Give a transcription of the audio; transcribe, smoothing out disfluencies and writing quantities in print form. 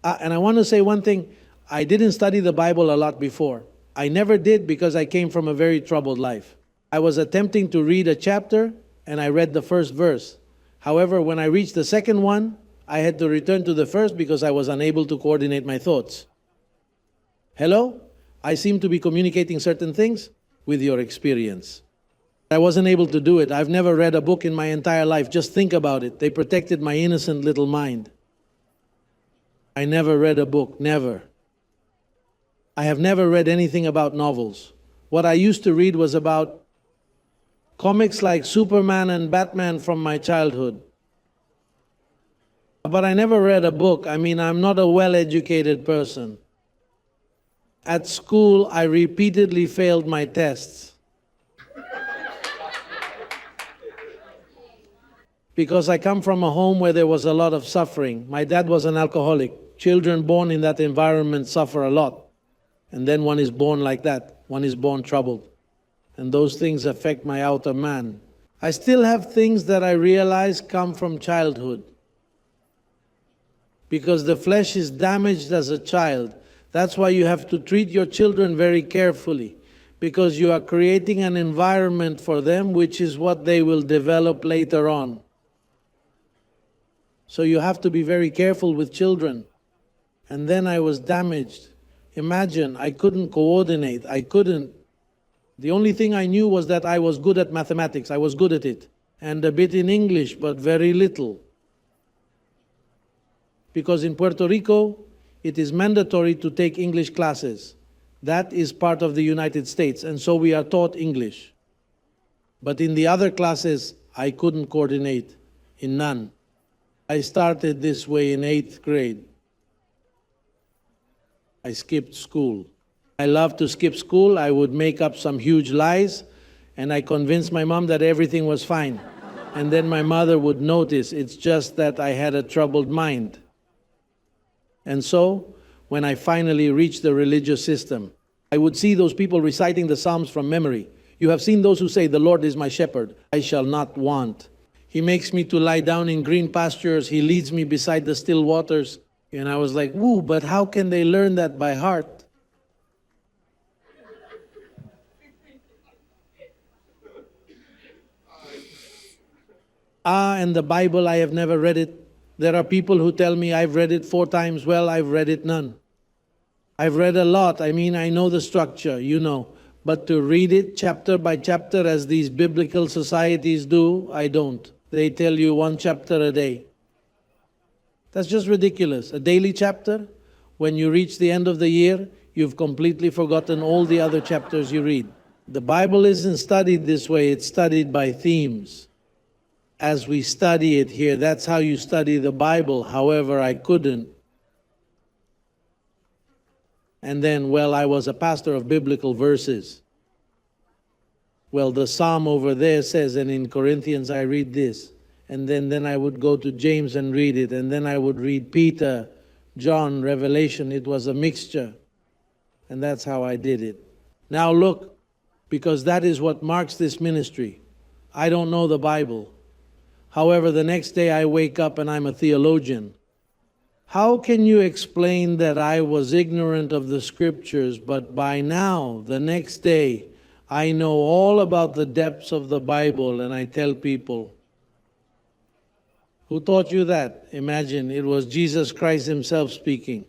And I want to say one thing. I didn't study the Bible a lot before. I never did because I came from a very troubled life. I was attempting to read a chapter and I read the first verse. However, when I reached the second one, I had to return to the first because I was unable to coordinate my thoughts. Hello? I seem to be communicating certain things with your experience. I wasn't able to do it. I've never read a book in my entire life. Just think about it. They protected my innocent little mind. I never read a book, never. I have never read anything about novels. What I used to read was about comics like Superman and Batman from my childhood. But I never read a book. I mean, I'm not a well-educated person. At school, I repeatedly failed my tests because I come from a home where there was a lot of suffering. My dad was an alcoholic. Children born in that environment suffer a lot. And then one is born like that. One is born troubled. And those things affect my outer man. I still have things that I realize come from childhood. Because the flesh is damaged as a child. That's why you have to treat your children very carefully. Because you are creating an environment for them which is what they will develop later on. So you have to be very careful with children. And then I was damaged. Imagine, I couldn't coordinate. I couldn't. The only thing I knew was that I was good at mathematics. I was good at it. And a bit in English, but very little. Because in Puerto Rico, it is mandatory to take English classes. That is part of the United States, and so we are taught English. But in the other classes, I couldn't coordinate, in none. I started this way in 8th grade. I skipped school. I loved to skip school. I would make up some huge lies, and I convinced my mom that everything was fine. And then my mother would notice, it's just that I had a troubled mind. And so, when I finally reached the religious system, I would see those people reciting the Psalms from memory. You have seen those who say, "The Lord is my shepherd, I shall not want. He makes me to lie down in green pastures. He leads me beside the still waters." And I was like, woo, but how can they learn that by heart? And the Bible, I have never read it. There are people who tell me I've read it 4 times. Well, I've read it none. I've read a lot. I mean, I know the structure, you know. But to read it chapter by chapter as these biblical societies do, I don't. They tell you 1 chapter a day. That's just ridiculous. A daily chapter, when you reach the end of the year, you've completely forgotten all the other chapters you read. The Bible isn't studied this way. It's studied by themes. As we study it here, that's how you study the Bible. However, I couldn't. And then, well, I was a pastor of biblical verses. Well, the Psalm over there says, and in Corinthians I read this. And then I would go to James and read it. And then I would read Peter, John, Revelation. It was a mixture. And that's how I did it. Now look, because that is what marks this ministry. I don't know the Bible. However, the next day I wake up and I'm a theologian. How can you explain that I was ignorant of the scriptures, but by now, the next day, I know all about the depths of the Bible, and I tell people, who taught you that? Imagine, it was Jesus Christ himself speaking.